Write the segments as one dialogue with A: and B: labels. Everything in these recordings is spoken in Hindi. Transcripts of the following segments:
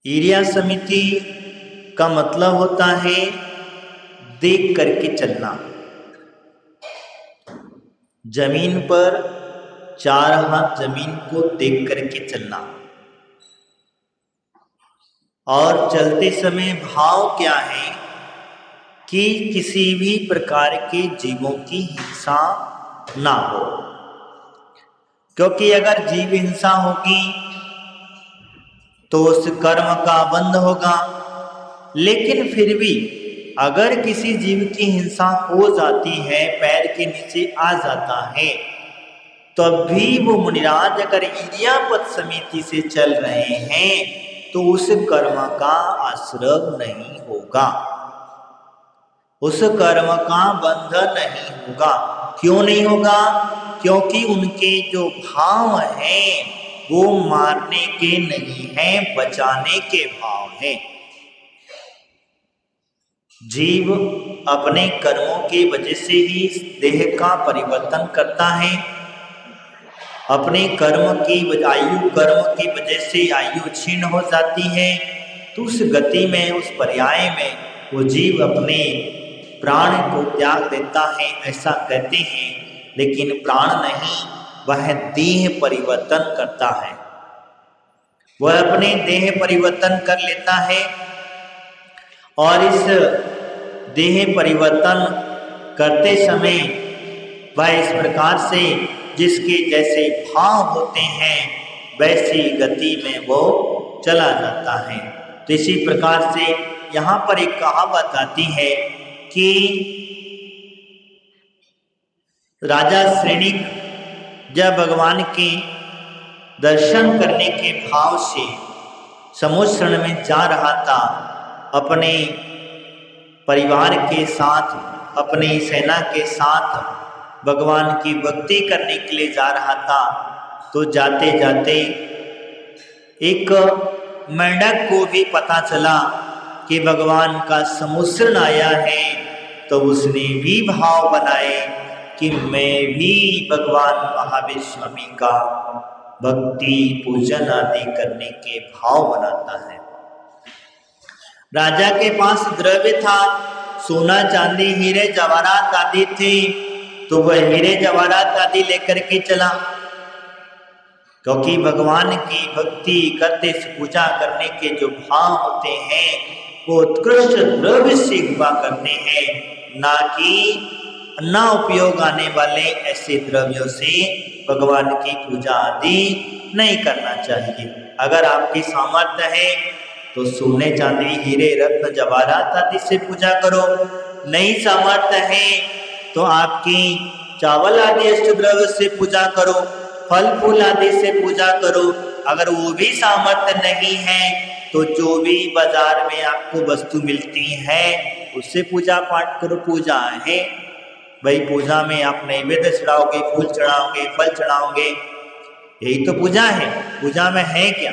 A: एरिया समिति का मतलब होता है देख करके चलना। जमीन पर 4 हाथ जमीन को देख करके चलना। और चलते समय भाव क्या है कि किसी भी प्रकार के जीवों की हिंसा ना हो, क्योंकि अगर जीव हिंसा होगी तो उस कर्म का बंध होगा। लेकिन फिर भी अगर किसी जीव की हिंसा हो जाती है, पैर के नीचे आ जाता है, तब भी वो मुनिराज अगर इरियापद समिति से चल रहे हैं तो उस कर्म का आश्रय नहीं होगा, उस कर्म का बंधन नहीं होगा। क्यों नहीं होगा? क्योंकि उनके जो भाव हैं वो मारने के नहीं हैं, बचाने के भाव हैं। जीव अपने कर्मों की वजह से ही देह का परिवर्तन करता है। अपने कर्म की आयु कर्म की वजह से आयु क्षीण हो जाती है, तो उस गति में, उस पर्याय में वो जीव अपने प्राण को त्याग देता है, ऐसा कहते हैं। लेकिन प्राण नहीं, वह देह परिवर्तन करता है, वह अपने देह परिवर्तन कर लेता है। और इस देह परिवर्तन करते समय वह इस प्रकार से जिसके जैसे भाव होते हैं वैसी गति में वो चला जाता है। तो इसी प्रकार से यहाँ पर एक कहावत आती है कि राजा श्रेणिक जब भगवान के दर्शन करने के भाव से समुद्र में जा रहा था, अपने परिवार के साथ, अपनी सेना के साथ भगवान की भक्ति करने के लिए जा रहा था, तो जाते जाते एक मेंढक को भी पता चला कि भगवान का समुद्र आया है, तो उसने भी भाव बनाए कि मैं भी भगवान महावीर स्वामी का भक्ति पूजन आदि करने के भाव बनाता है। राजा के पास द्रव्य था, सोना चांदी हीरे जवाहरात आदि थे, तो वह हीरे जवाहरात आदि लेकर के चला, क्योंकि भगवान की भक्ति करते से पूजा करने के जो भाव होते हैं वो उत्कृष्ट द्रव्य से हुआ करते हैं, ना कि ना उपयोग आने वाले ऐसे द्रव्यों से भगवान की पूजा आदि नहीं करना चाहिए। अगर आपकी सामर्थ्य है तो सोने चांदी हीरे रत्न जवाहरात आदि से पूजा करो, नहीं सामर्थ्य है तो आपकी चावल आदि इष्ट द्रव्य से पूजा करो, फल फूल आदि से पूजा करो। अगर वो भी सामर्थ्य नहीं है तो जो भी बाजार में आपको वस्तु मिलती है उससे पूजा पाठ करो। पूजा है भाई, पूजा में आप नैवेद्य चढ़ाओगे, फूल चढ़ाओगे, फल चढ़ाओगे, यही तो पूजा है। पूजा में है क्या?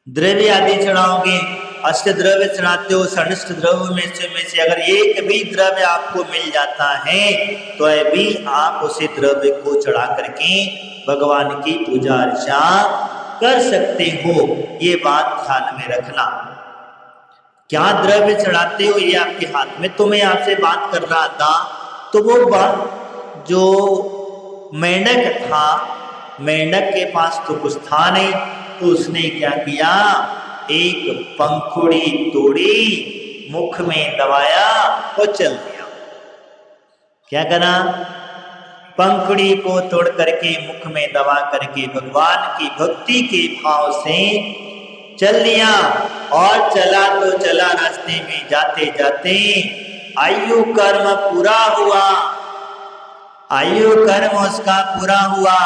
A: द्रव्य आदि चढ़ाओगे, अष्ट द्रव्य चढ़ाते हो, षडिष्ट द्रव्य में से अगर एक भी द्रव्य आपको मिल जाता है तो भी आप उसे द्रव्य को चढ़ा करके भगवान की पूजा अर्चा कर सकते हो। ये बात ध्यान में रखना। क्या द्रव्य चढ़ाते हो ये आपके हाथ में। तो मैं आपसे बात कर रहा था, तो वो बात जो मेंढक था, मेंढक के पास तो कुछ था नहीं, तो उसने क्या किया, एक पंखुड़ी तोड़ी, मुख में दबाया और चल दिया। क्या करा? पंखुड़ी को तोड़ करके मुख में दबा करके भगवान की भक्ति के भाव से चल दिया। और चला तो चला, रास्ते में जाते जाते आयु कर्म पूरा हुआ, आयु कर्म उसका पूरा हुआ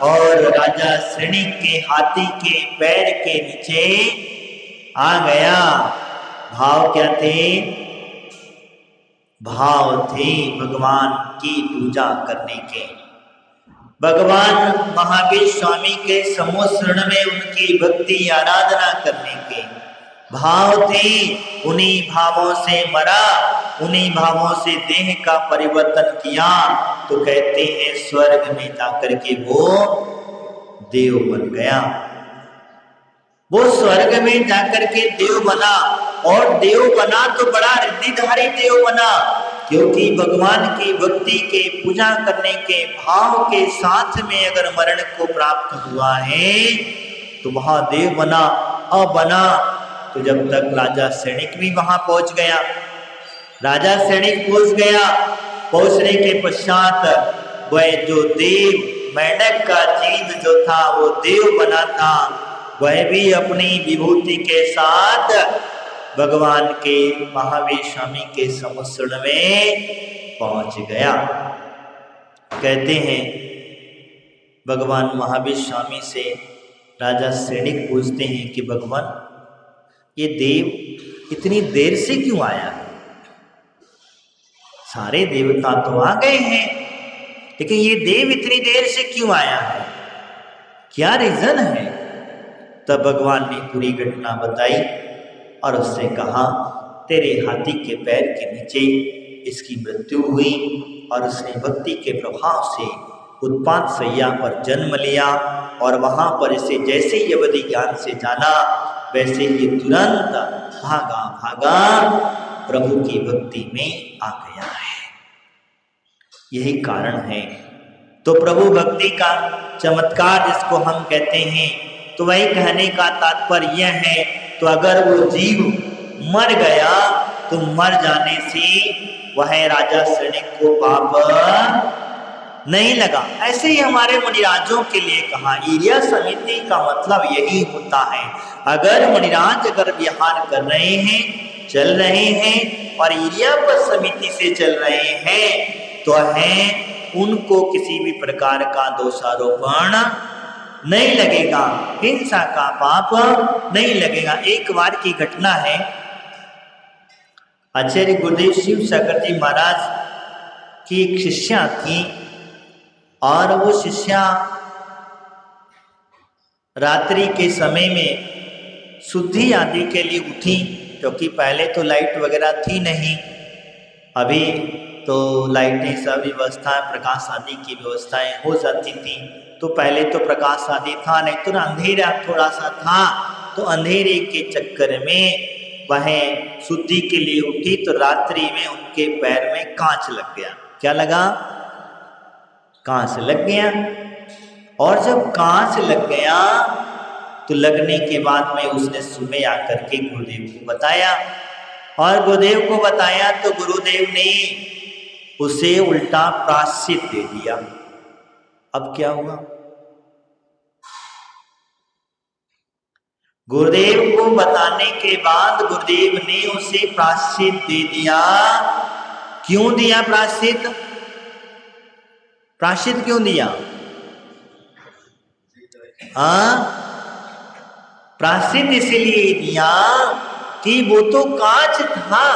A: और राजा श्रेणिक के हाथी के पैर के नीचे आ गया। भाव क्या थे? भाव थे भगवान की पूजा करने के, भगवान महावीर स्वामी के समुद्र में उनकी भक्ति आराधना करने के भाव थे। उन्हीं भावों से मरा, उन्हीं भावों से देह का परिवर्तन किया, तो कहते हैं स्वर्ग में जाकर के वो देव बन गया। वो स्वर्ग में जाकर के देव बना, और देव बना तो बड़ा रिद्धिधारी देव बना, क्योंकि भगवान की भक्ति के पूजा करने के भाव के साथ में अगर मरण को प्राप्त हुआ है तो महादेव बना। अब बना तो जब तक राजा सैनिक भी वहां पहुंच गया, राजा सैनिक पहुंच गया, पहुंचने के पश्चात वह जो देव मेंढक का जीव जो था वो देव बना था, वह भी अपनी विभूति के साथ भगवान के महावीर स्वामी के समुद्र में पहुंच गया। कहते हैं भगवान महावीर स्वामी से राजा सैनिक पूछते हैं कि भगवान ये देव इतनी देर से क्यों आया है? सारे देवता तो आ गए हैं, लेकिन ये देव इतनी देर से क्यों आया है, क्या रीजन है? तब भगवान ने पूरी घटना बताई और उससे कहा तेरे हाथी के पैर के नीचे इसकी मृत्यु हुई और उसने भक्ति के प्रभाव से उत्पात सैया पर जन्म लिया, और वहां पर इसे जैसे ही अवधि ज्ञान से जाना वैसे ही तुरंत भागा भागा प्रभु की भक्ति में आ गया है। यही कारण है। तो प्रभु भक्ति का चमत्कार जिसको हम कहते हैं, तो वही कहने का तात्पर्य यह है। तो अगर वो जीव मर गया तो मर जाने से वह राजा सैनिक को पाप नहीं लगा। ऐसे ही हमारे मुनिराजों के लिए कहा, ईर्या समिति का मतलब यही होता है। अगर मुनिराज अगर विहार कर रहे हैं, चल रहे हैं और ईर्यापद समिति से चल रहे हैं, तो है उनको किसी भी प्रकार का दोषारोपण नहीं लगेगा, हिंसा का पाप नहीं लगेगा। एक बार की घटना है, आचार्य गुरुदेव शिव सागर जी महाराज की एक शिष्या थी, और वो शिष्या रात्रि के समय में शुद्धि आदि के लिए उठी, क्योंकि पहले तो लाइट वगैरह थी नहीं, अभी तो लाइटें सब व्यवस्था प्रकाश आदि की व्यवस्थाएं हो जाती थी। तो पहले तो प्रकाश आदि था नहीं, तो अंधेरा थोड़ा सा था, तो अंधेरे के चक्कर में वह शुद्धि के लिए उठी तो रात्रि में उनके पैर में कांच लग गया। क्या लगा? कांच लग गया। और जब कांच लग गया तो लगने के बाद में उसने सुबह आकर के गुरुदेव को बताया, और गुरुदेव को बताया तो गुरुदेव ने उसे उल्टा प्रायश्चित दे दिया। अब क्या हुआ? गुरुदेव को बताने के बाद गुरुदेव ने उसे प्रायश्चित दे दिया। क्यों दिया प्रायश्चित? प्रायश्चित क्यों दिया? प्रायश्चित इसलिए दिया कि वो तो कांच था,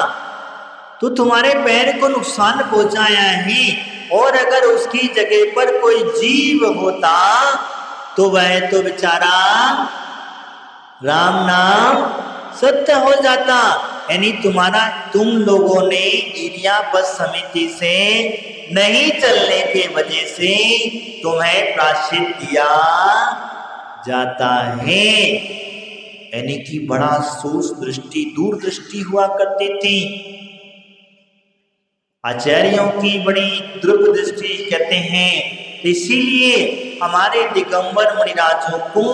A: तो तुम्हारे पैर को नुकसान पहुंचाया है, और अगर उसकी जगह पर कोई जीव होता तो वह तो बेचारा राम नाम सत्य हो जाता। यानी तुम लोगों ने ईर्यापद समिति से नहीं चलने के वजह से तुम्हें प्रायश्चित दिया जाता है। यानी कि बड़ा सोच दृष्टि दूरदृष्टि हुआ करती थी आचार्यों की, बड़ी द्रुप दृष्टि कहते हैं। इसीलिए हमारे दिगंबर मुनिराजों को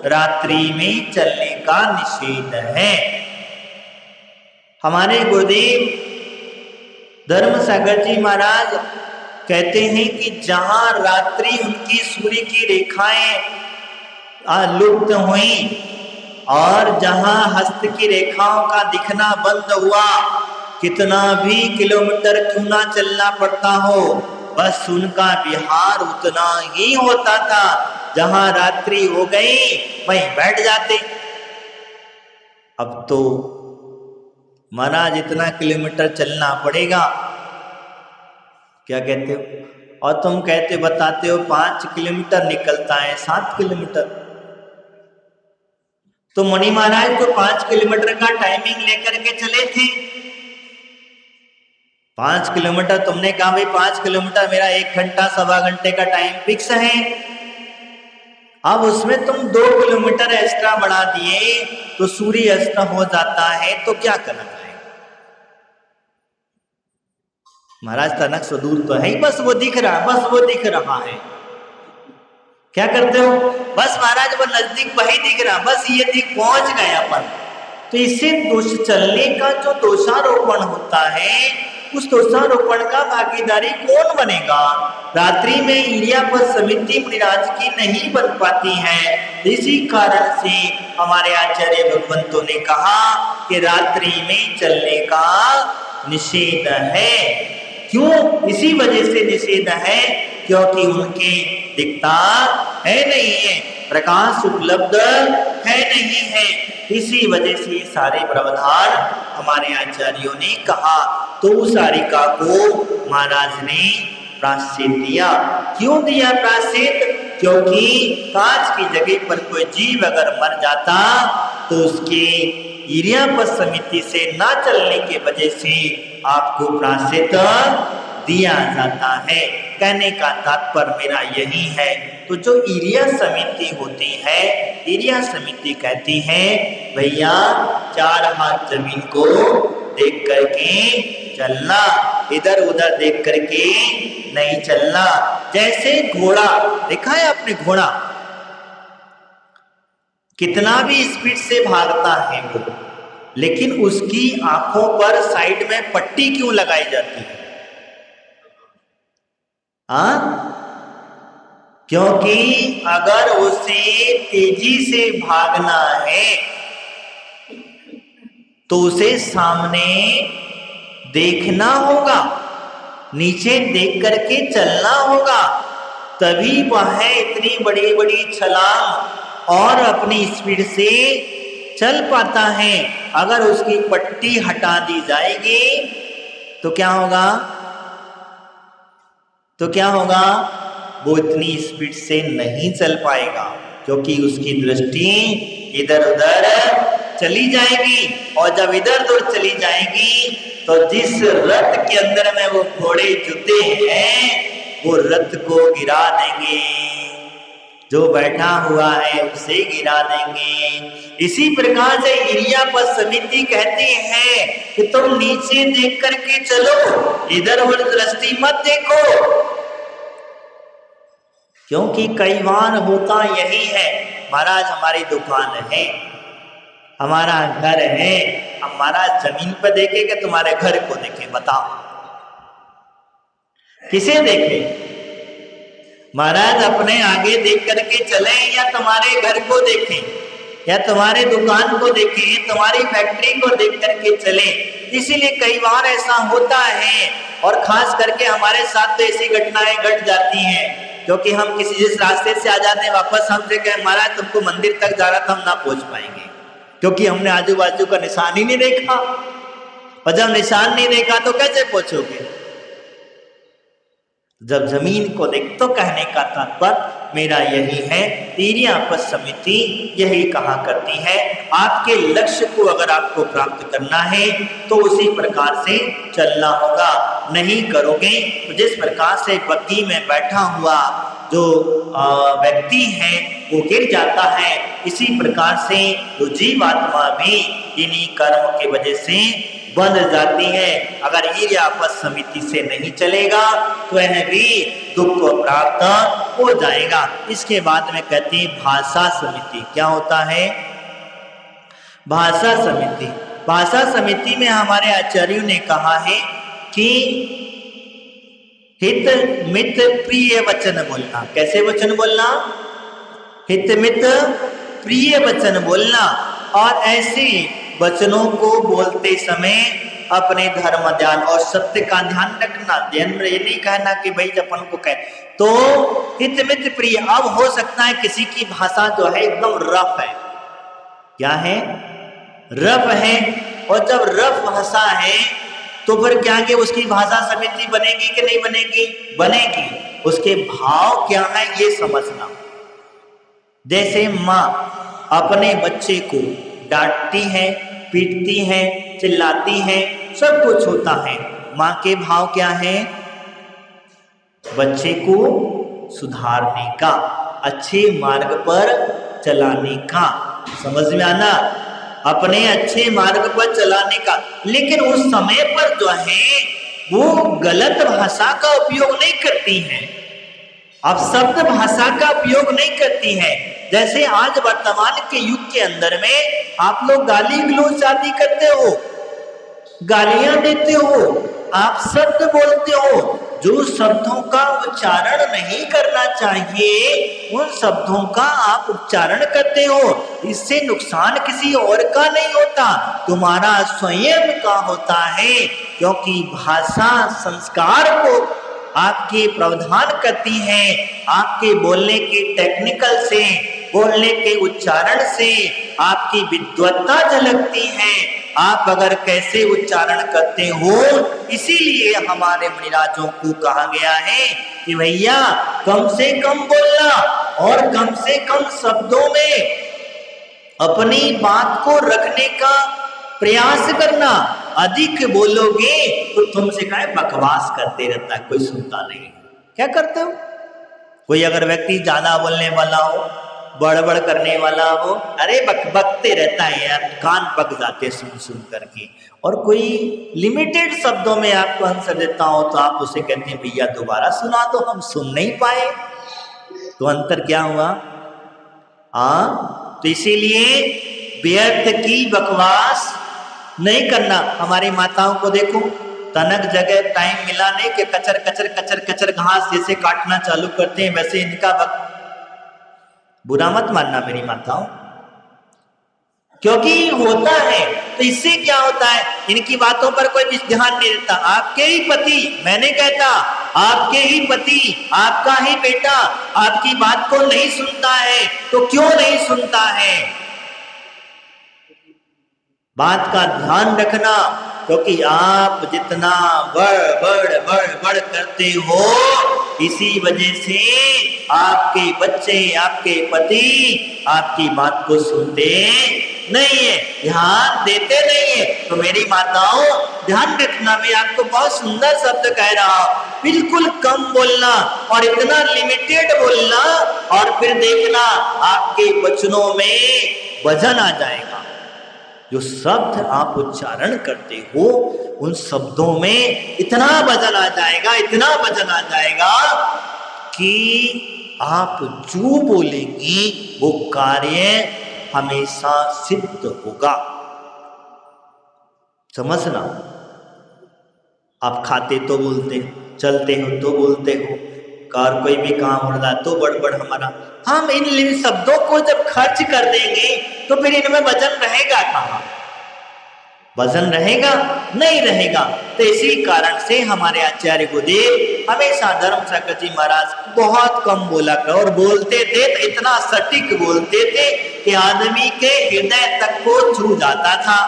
A: रात्रि में चलने का निषेध है। हमारे गुरुदेव धर्म सागर जी महाराज कहते हैं कि जहां रात्रि उनकी सूर्य की रेखाएं लुप्त हुई और जहां हस्त की रेखाओं का दिखना बंद हुआ, कितना भी किलोमीटर क्यों ना चलना पड़ता हो, बस उनका विहार उतना ही होता था। जहां रात्रि हो गई वहीं बैठ जाते। अब तो महाराज इतना किलोमीटर चलना पड़ेगा, क्या कहते हो? और तुम कहते बताते हो 5 किलोमीटर निकलता है, 7 किलोमीटर। तो मुनि महाराज तो 5 किलोमीटर का टाइमिंग लेकर के चले थे। 5 किलोमीटर तुमने कहा भाई 5 किलोमीटर मेरा 1 घंटा 1.25 घंटे का टाइम फिक्स है, अब उसमें तुम 2 किलोमीटर एक्स्ट्रा बढ़ा दिए तो सूर्य अस्त हो जाता है, तो क्या करना है महाराज? तनक से दूर तो है ही, बस वो दिख रहा, बस वो दिख रहा है। क्या करते हो? बस महाराज वो नजदीक वही दिख रहा, बस ये दिख पहुंच गए अपन। तो इससे दोष चलने का जो दोषारोपण होता है, उस दोषारोपण का भागीदारी कौन बनेगा? रात्रि में इरियापद समिति मुनिराज की नहीं बन पाती है। इसी कारण से हमारे आचार्य भगवंतों ने कहा कि रात्रि में चलने का निषेध है। क्यों? इसी वजह से निषेध है क्योंकि उनके दिखता है नहीं है, प्रकाश उपलब्ध है नहीं है। इसी वजह से सारे प्रावधान हमारे आचार्यों ने कहा। तो उस सारिका को महाराज ने प्रायश्चित दिया। क्यों दिया प्रायश्चित? क्योंकि कांच की जगह पर कोई जीव अगर मर जाता तो उसके इरियापद समिति से ना चलने के वजह से आपको प्रायश्चित दिया जाता है। कहने का तात्पर्य मेरा यही है। तो जो इरिया समिति होती है, इरिया समिति कहती है भैया 4 हाथ जमीन को देख करके चलना, इधर उधर देख करके नहीं चलना। जैसे घोड़ा, देखा है आपने घोड़ा कितना भी स्पीड से भागता है वो, लेकिन उसकी आंखों पर साइड में पट्टी क्यों लगाई जाती है? क्योंकि अगर उसे तेजी से भागना है तो उसे सामने देखना होगा, नीचे देख करके चलना होगा, तभी वह इतनी बड़ी बड़ी छलांग और अपनी स्पीड से चल पाता है। अगर उसकी पट्टी हटा दी जाएगी तो क्या होगा? तो क्या होगा? वो इतनी स्पीड से नहीं चल पाएगा, क्योंकि उसकी दृष्टि इधर उधर चली जाएगी। और जब इधर उधर चली जाएगी तो जिस रथ के अंदर में वो घोड़े जुते हैं वो रथ को गिरा देंगे, जो बैठा हुआ है उसे गिरा देंगे। इसी प्रकार से इरियापद समिति कहती है कि तुम नीचे देख करके चलो, इधर उधर दृष्टि मत देखो। क्योंकि कई बार होता यही है, महाराज हमारी दुकान है, हमारा घर है, हमारा जमीन पर देखे कि तुम्हारे घर को देखे? बताओ किसे देखे? महाराज अपने आगे देख करके चले या तुम्हारे घर को देखें या तुम्हारे दुकान को देखें, तुम्हारी फैक्ट्री को देख करके चले। इसीलिए कई बार ऐसा होता है और खास करके हमारे साथ तो ऐसी घटनाएं घट जाती हैं, क्योंकि हम किसी जिस रास्ते से आ जाते हैं वापस हमसे कहें महाराज तुमको मंदिर तक जा रहा था, हम ना पहुंच पाएंगे क्योंकि हमने आजू बाजू का निशान ही नहीं देखा। और जब निशान नहीं देखा तो कैसे पहुंचोगे? जब जमीन को देख। तो कहने का तात्पर्य मेरा यही है, इरियापद समिति यही कहा करती है, आपके लक्ष्य को अगर आपको प्राप्त करना है तो उसी प्रकार से चलना होगा। नहीं करोगे तो जिस प्रकार से बग्गी में बैठा हुआ जो व्यक्ति है वो गिर जाता है, इसी प्रकार से जो जीवात्मा भी इन्हीं कर्म की वजह से बंध जाती है। अगर इरियापद समिति से नहीं चलेगा तो यह भी दुख को प्राप्त हो जाएगा। इसके बाद में कहते हैं भाषा समिति। क्या होता है भाषा समिति? भाषा समिति में हमारे आचार्यों ने कहा है कि हित मित प्रिय वचन बोलना। कैसे वचन बोलना? हित मित प्रिय वचन बोलना। और ऐसे वचनों को बोलते समय अपने धर्म ध्यान और सत्य का ध्यान रखना। ध्यान में ये नहीं कहना कि भाई अपन को कहे तो हित मित प्रिय। अब हो सकता है किसी की भाषा जो है एकदम रफ है। क्या है? रफ है। और जब रफ भाषा है तो फिर क्या कि उसकी भाषा समिति बनेगी कि नहीं बनेगी? बनेगी। उसके भाव क्या है ये समझना। जैसे माँ अपने बच्चे को डांटती है, पीटती है, चिल्लाती है, सब कुछ होता है। माँ के भाव क्या है? बच्चे को सुधारने का। अच्छे मार्ग पर चलाने का। समझ में आना, अपने अच्छे मार्ग पर चलाने का। लेकिन उस समय पर जो है वो गलत भाषा का उपयोग नहीं करती हैं, अब शब्द भाषा का उपयोग नहीं करती है। जैसे आज वर्तमान के युग के अंदर में आप लोग गाली गलौज आदि करते हो, गालियां देते हो, आप शब्द बोलते हो, जो शब्दों का उच्चारण नहीं करना चाहिए उन शब्दों का आप उच्चारण करते हो। इससे नुकसान किसी और का नहीं होता, तुम्हारा स्वयं का होता है। क्योंकि भाषा संस्कार को आपके प्रावधान करती है, आपके बोलने के टेक्निकल से, बोलने के उच्चारण से आपकी विद्वत्ता झलकती है, आप अगर कैसे उच्चारण करते हो। इसीलिए हमारे मुनिराजों को कहा गया है कि भैया कम से कम बोलना और कम से कम शब्दों में अपनी बात को रखने का प्रयास करना। अधिक बोलोगे तो तुमसे कहे बकवास करते रहता है, कोई सुनता नहीं। क्या करते हो? कोई अगर व्यक्ति ज्यादा बोलने वाला हो, बड़बड़ करने वाला हो, अरे बकते रहता है यार, कान पक जाते सुन सुन करके। और कोई लिमिटेड शब्दों में आपको आंसर देता हो तो आप उसे कहते हैं भैया दोबारा सुना दो, हम सुन नहीं पाए। तो अंतर क्या हुआ? तो इसीलिए व्यर्थ की बकवास नहीं करना। हमारी माताओं को देखो, तनक जगह टाइम मिला नहीं कि कचर कचर कचर कचर घास जैसे काटना चालू करते हैं, वैसे इनका वक्त। बुरा मत मानना मेरी माताओं, क्योंकि होता है। तो इससे क्या होता है, इनकी बातों पर कोई ध्यान नहीं देता। आपके ही पति, मैंने कहता आपके ही पति, आपका ही बेटा आपकी बात को नहीं सुनता है, तो क्यों नहीं सुनता है? बात का ध्यान रखना, क्योंकि आप जितना बढ़ करते हो, इसी वजह से आपके बच्चे, आपके पति आपकी बात को सुनते नहीं है, ध्यान देते नहीं है। तो मेरी माताओं ध्यान रखना, मैं आपको बहुत सुंदर शब्द कह रहा हूं, बिल्कुल कम बोलना और इतना लिमिटेड बोलना, और फिर देखना आपके वचनों में वजन आ जाएगा। जो शब्द आप उच्चारण करते हो उन शब्दों में इतना वजन आ जाएगा, इतना वजन आ जाएगा कि आप जो बोलेंगे वो कार्य हमेशा सिद्ध होगा। समझना, आप खाते तो बोलते, चलते हो तो बोलते हो, कार कोई भी काम हो रहा तो बड़बड़ हमारा। हम इन शब्दों को जब खर्च कर देंगे तो फिर इनमें वजन रहेगा कहाँ? वजन रहेगा नहीं रहेगा। तो इसी कारण से हमारे आचार्य गुरुदेव हमेशा धर्म शंकर जी महाराज बहुत कम बोला कर, और बोलते थे तो इतना सटीक बोलते थे कि आदमी के हृदय तक को छू जाता था।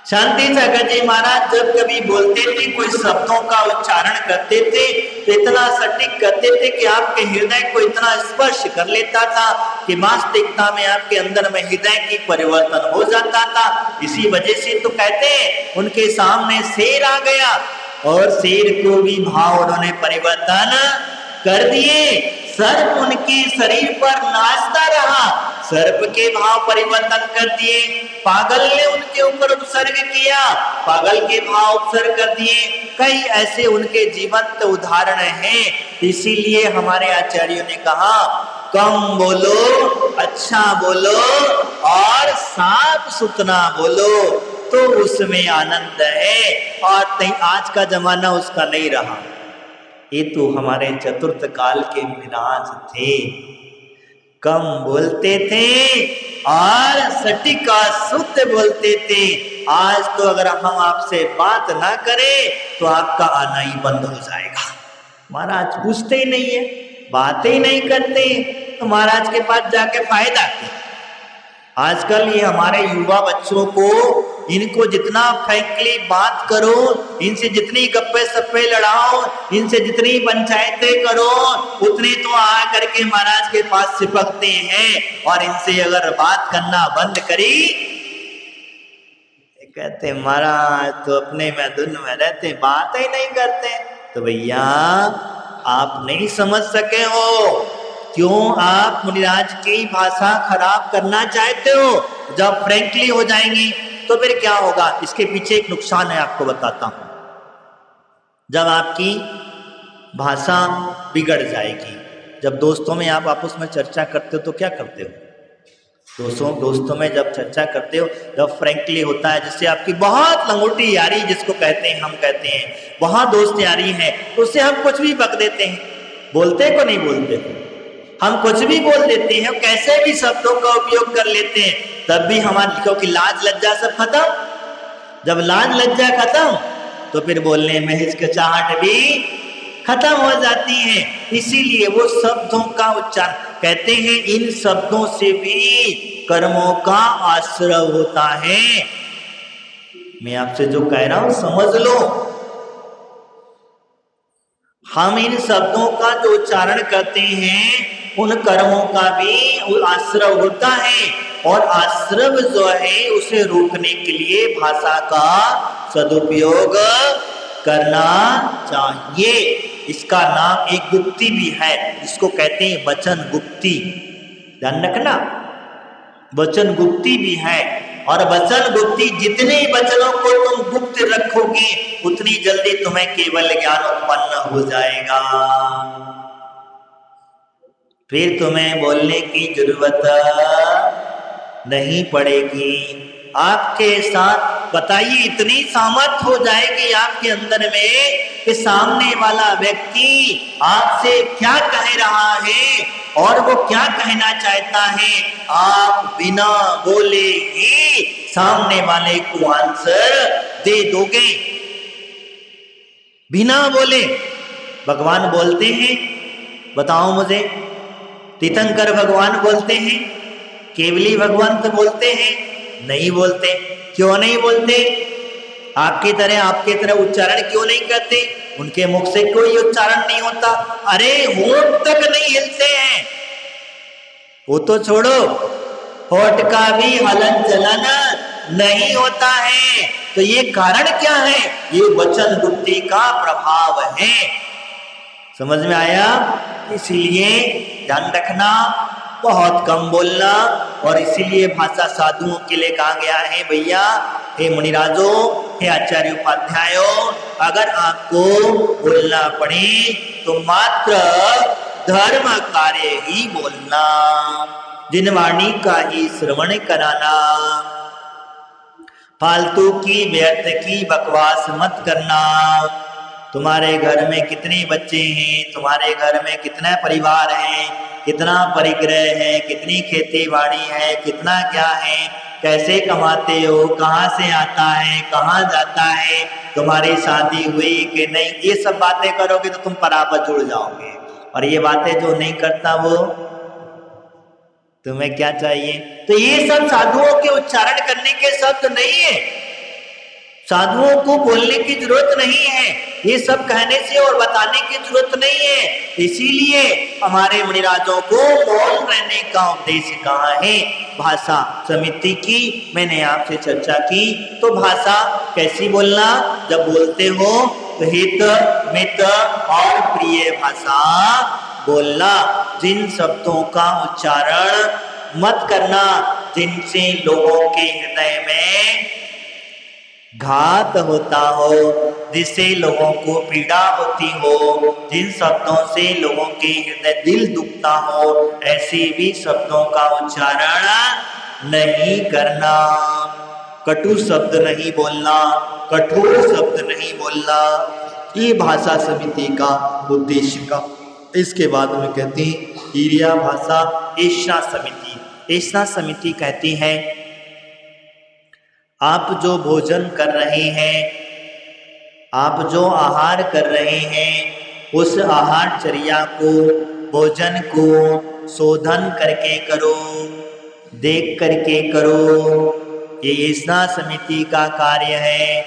A: शांति सागर जी महाराज जब कभी बोलते थे, कोई शब्दों का उच्चारण करते थे तो इतना सटीक करते थे कि आपके हृदय को इतना स्पर्श कर लेता था कि वास्तविकता में आपके अंदर में हृदय की परिवर्तन हो जाता था। इसी वजह से तो कहते हैं उनके सामने शेर आ गया और शेर को भी भाव उन्होंने परिवर्तन कर दिए। सर्प उनके शरीर पर नाचता रहा, सर्प के भाव परिवर्तन कर दिए। पागल ने उनके ऊपर उपसर्ग किया, पागल के भाव उपसर्ग कर दिए। कई ऐसे उनके जीवंत उदाहरण हैं। इसीलिए हमारे आचार्यों ने कहा कम बोलो, अच्छा बोलो और साफ सुथरा बोलो, तो उसमें आनंद है। और आज का जमाना उसका नहीं रहा। ये तो हमारे चतुर्थ काल के मुनिराज थे, कम बोलते थे और सटीक शुद्ध बोलते थे। आज तो अगर हम आपसे बात ना करें तो आपका आना ही बंद हो जाएगा। महाराज पूछते ही नहीं है, बातें ही नहीं करते, तो महाराज के पास जाके फायदा क्या? आजकल ये हमारे युवा बच्चों को, इनको जितना फ्रैंकली बात करो, इनसे जितनी गप्पे सप्पे लड़ाओ, इनसे जितनी पंचायतें करो, उतने तो आ करके महाराज के पास चिपकते हैं। और इनसे अगर बात करना बंद करी, कहते महाराज तो अपने में धुन में रहते, बात ही नहीं करते। तो भैया आप नहीं समझ सके हो, क्यों आप मुनिराज की भाषा खराब करना चाहते हो? जब फ्रेंकली हो जाएंगी तो फिर क्या होगा? इसके पीछे एक नुकसान है, आपको बताता हूं। जब आपकी भाषा बिगड़ जाएगी, जब दोस्तों में आप आपस में चर्चा करते हो तो क्या करते हो? दोस्तों में जब चर्चा करते हो, जब फ्रेंकली होता है, जिससे आपकी बहुत लंगोटी यारी जिसको कहते हैं, हम कहते हैं बहुत दोस्त यारी है, उससे हम कुछ भी बक देते हैं। बोलते को नहीं बोलते, हम कुछ भी बोल देते हैं, कैसे भी शब्दों का उपयोग कर लेते हैं, तब भी हमारी क्योंकि लाज लज्जा सब खत्म। जब लाज लज्जा खत्म तो फिर बोलने में हिचकिचाहट भी खत्म हो जाती है। इसीलिए वो शब्दों का उच्चारण कहते हैं, इन शब्दों से भी कर्मों का आश्रय होता है। मैं आपसे जो कह रहा हूं समझ लो, हम इन शब्दों का जो उच्चारण करते हैं उन कर्मों का भी आश्रय होता है, और आश्रय जो है उसे रोकने के लिए भाषा का सदुपयोग करना चाहिए। इसका नाम एक गुप्ती भी है, जिसको कहते हैं वचन गुप्ती। ध्यान रखना, वचन गुप्ती भी है। और वचन गुप्ती, जितने वचनों को तुम गुप्त रखोगे उतनी जल्दी तुम्हें केवल ज्ञान उत्पन्न हो जाएगा, फिर तुम्हें बोलने की जरूरत नहीं पड़ेगी। आपके साथ बताइए इतनी सामर्थ हो जाएगी आपके अंदर में कि सामने वाला व्यक्ति आपसे क्या कह रहा है और वो क्या कहना चाहता है, आप बिना बोले ही सामने वाले को आंसर दे दोगे, बिना बोले। भगवान बोलते हैं, बताओ मुझे, तीर्थंकर भगवान बोलते हैं, केवली भगवान तो बोलते हैं? नहीं बोलते। क्यों नहीं बोलते? आपकी तरह उच्चारण क्यों नहीं करते? उनके मुख से कोई उच्चारण नहीं होता। अरे होठ तक नहीं हिलते हैं, वो तो छोड़ो, होठ का भी हलन चलन नहीं होता है। तो ये कारण क्या है? ये वचन गुप्ती का प्रभाव है। समझ में आया? इसीलिए ध्यान रखना, बहुत कम बोलना। और इसीलिए भाषा साधुओं के लिए कहा गया है, भैया, हे मुनिराजो, हे आचार्य उपाध्यायों, अगर आपको बोलना पड़े तो मात्र धर्म कार्य ही बोलना, जिन वाणी का ही श्रवण कराना, फालतू की व्यर्थ की बकवास मत करना। तुम्हारे घर में कितने बच्चे हैं, तुम्हारे घर में कितना परिवार है, कितना परिग्रह है, कितनी खेती बाड़ी है, कितना क्या है, कैसे कमाते हो, कहाँ से आता है, कहाँ जाता है, तुम्हारी शादी हुई कि नहीं, ये सब बातें करोगे तो तुम परापर जुड़ जाओगे। और ये बातें जो नहीं करता वो तुम्हें क्या चाहिए? तो ये सब साधुओं के उच्चारण करने के शब्द नहीं है, साधुओं को बोलने की जरूरत नहीं है, ये सब कहने से और बताने की जरूरत नहीं है। इसीलिए हमारे मुनिराजों को मौन रहने का उपदेश कहा है। भाषा समिति की मैंने आपसे चर्चा की, तो भाषा कैसी बोलना? जब बोलते हो तो हित मित और प्रिय भाषा बोलना, जिन शब्दों का उच्चारण मत करना जिनसे लोगों के हृदय में घात होता हो, जिससे लोगों को पीड़ा होती हो, जिन शब्दों से लोगों के हृदय दिल दुखता हो, ऐसे भी शब्दों का उच्चारण नहीं करना। कटु शब्द नहीं बोलना, कठोर शब्द नहीं बोलना, ये भाषा समिति का उद्देश्य का। इसके बाद में कहते हैं ईरिया भाषा ऐसा समिति। ऐसा समिति कहती है, आप जो भोजन कर रहे हैं, आप जो आहार कर रहे हैं, उस आहारचर्या को, भोजन को शोधन करके करो, देख करके करो। ये ऐसा समिति का कार्य है।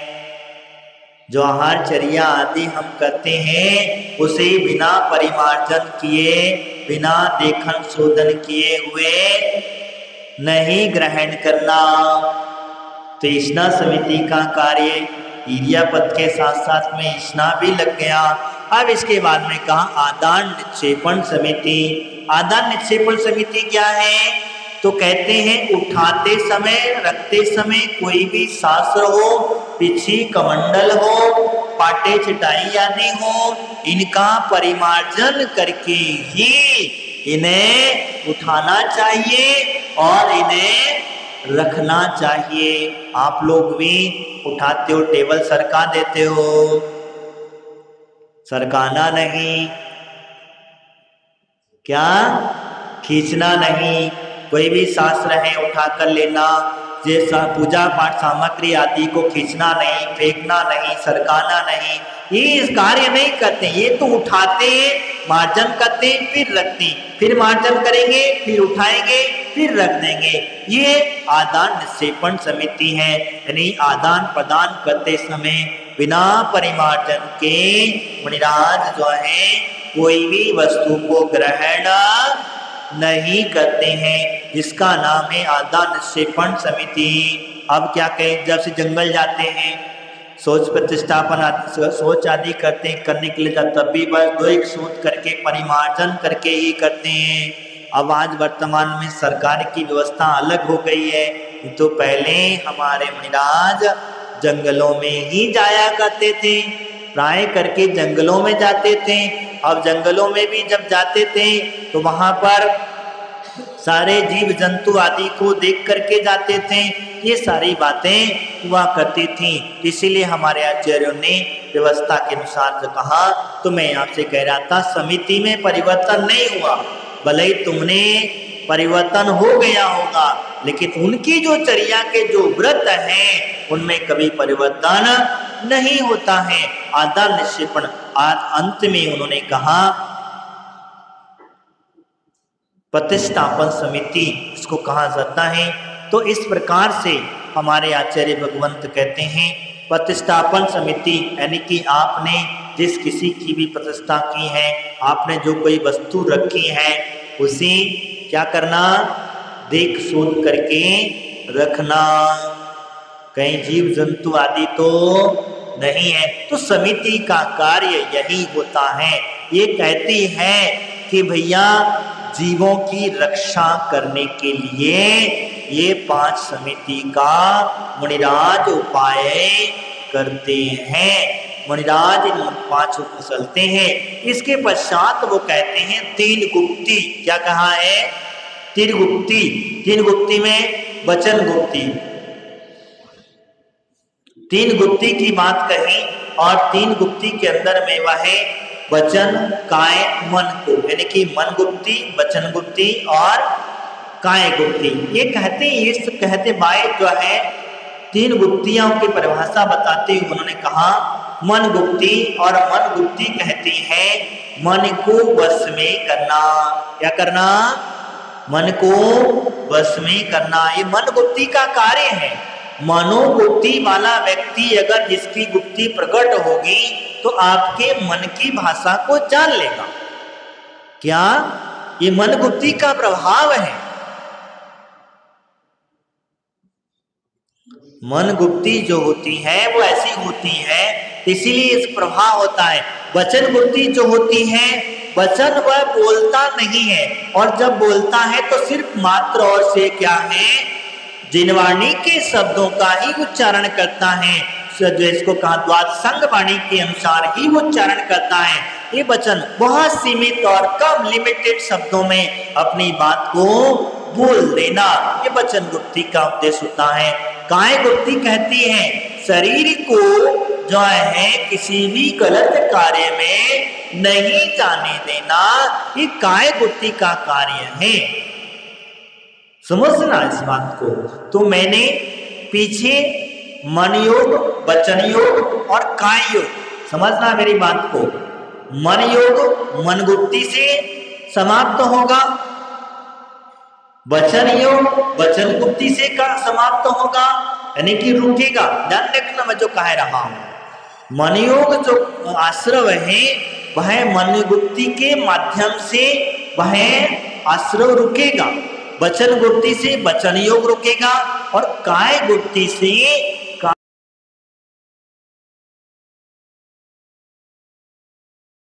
A: जो आहारचर्या आदि हम करते हैं उसे बिना परिमार्जन किए, बिना देखन शोधन किए हुए नहीं ग्रहण करना। तो ईष्णा समिति का कार्य ईरिया पद के साथ साथ में ईष्णा भी लग गया। अब इसके बाद में कहा आदान निक्षेपण समिति। आदान निक्षेपण समिति क्या है? तो कहते हैं उठाते समय, रखते समय कोई भी शास्त्र हो, पिछी कमंडल हो, पाटे चटाई आदि हो, इनका परिमार्जन करके ही इन्हें उठाना चाहिए और इन्हें रखना चाहिए। आप लोग भी उठाते हो, टेबल सरका देते हो, सरकाना नहीं, क्या खींचना नहीं। कोई भी शास्त्र है उठाकर लेना, जैसा पूजा पाठ सामग्री आदि को खींचना नहीं, फेंकना नहीं, सरकाना नहीं, ये इस कार्य नहीं करते। ये तो उठाते हैं, मार्जन करते हैं, फिर रखते हैं, फिर मार्जन करेंगे, फिर उठाएंगे, फिर रख देंगे। ये आदान निक्षेपण समिति है। यानी आदान प्रदान करते समय बिना परिमार्जन के मुनिराज जो है कोई भी वस्तु को ग्रहण नहीं करते हैं, जिसका नाम है आदान निक्षेपण समिति। अब क्या कहें, जब से जंगल जाते हैं, सोच प्रतिष्ठापन आदि सोच आदि करते हैं, करने के लिए तब भी बस दो एक सोच करके परिमार्जन करके ही करते हैं। अब आज वर्तमान में सरकार की व्यवस्था अलग हो गई है, तो पहले हमारे मुनिराज जंगलों में ही जाया करते थे, प्राय करके जंगलों में जाते थे। अब जंगलों में भी जब जाते थे तो वहां पर सारे जीव जंतु आदि को देख करके जाते थे, ये सारी बातें हुआ करती थी। इसीलिए हमारे आचार्यों ने व्यवस्था के अनुसार जो कहा, तो मैं आपसे कह रहा था समिति में परिवर्तन नहीं हुआ, भले ही तुमने परिवर्तन हो गया होगा, लेकिन उनकी जो चर्या के जो व्रत हैं उनमें कभी परिवर्तन नहीं होता है। आदान निक्षेपण अंत में उन्होंने कहा प्रतिष्ठापन समिति इसको कहा जाता है। तो इस प्रकार से हमारे आचार्य भगवंत कहते हैं प्रतिष्ठापन समिति यानी कि आपने जिस किसी की भी प्रतिष्ठा की है, आपने जो कोई वस्तु रखी है, उसे क्या करना, देख सोच करके रखना, कहीं जीव जंतु आदि तो नहीं है। तो समिति का कार्य यही होता है। ये कहती है कि भैया जीवों की रक्षा करने के लिए ये 5 समिति का मुनिराज उपाय करते हैं। मुनिराज इन 5 को चलते हैं। इसके पश्चात वो कहते हैं 3 गुप्ती। क्या कहा है? 3 गुप्ती। 3 गुप्ती में वचन गुप्ती, 3 गुप्ती की बात कही और 3 गुप्ती के अंदर में वह है वचन, काय, मन को, यानी कि मन गुप्ती, वचन गुप्ती और काय गुप्ती। ये कहते बाय जो है 3 गुप्तियों की परिभाषा बताते हुए उन्होंने कहा मन गुप्ती, और मन गुप्ती कहती है मन को वश में करना। क्या करना? मन को वश में करना। ये मन गुप्ती का कार्य है। मनोगुप्ती वाला व्यक्ति अगर जिसकी गुप्ती प्रकट होगी तो आपके मन की भाषा को जान लेगा। क्या? ये मन गुप्ती का प्रभाव है। मन गुप्ती जो होती है वो ऐसी होती है, इसीलिए इस प्रभाव होता है। वचन गुप्ती जो होती है, वचन वह बोलता नहीं है, और जब बोलता है तो सिर्फ मात्र और से क्या है, जिनवाणी के शब्दों का ही उच्चारण करता है। जो इसको कहा द्वाद संग वाणी के अनुसार ही उच्चारण करता है। ये वचन बहुत सीमित और कम लिमिटेड शब्दों में अपनी बात को बोल देना, ये वचन गुप्ती का उद्देश्य होता है। काय गुप्ती कहती है शरीर को जो है किसी भी गलत कार्य में नहीं जाने देना, ये काय गुप्ती का कार्य है। समझना इस बात को। तो मैंने पीछे मन योग, वचन योग और काय योग, समझना मेरी बात को। मन योग मन गुप्ती से समाप्त होगा, वचन योग वचन गुप्ती से का समाप्त होगा, यानी कि रुकेगा। ध्यान रखना मैं जो कह रहा हूं। मन योग जो आश्रव है वह मन गुप्ती के माध्यम से वह आश्रव रुकेगा, वचन गुप्ती से वचन योग रुकेगा, और काय गुप्ती से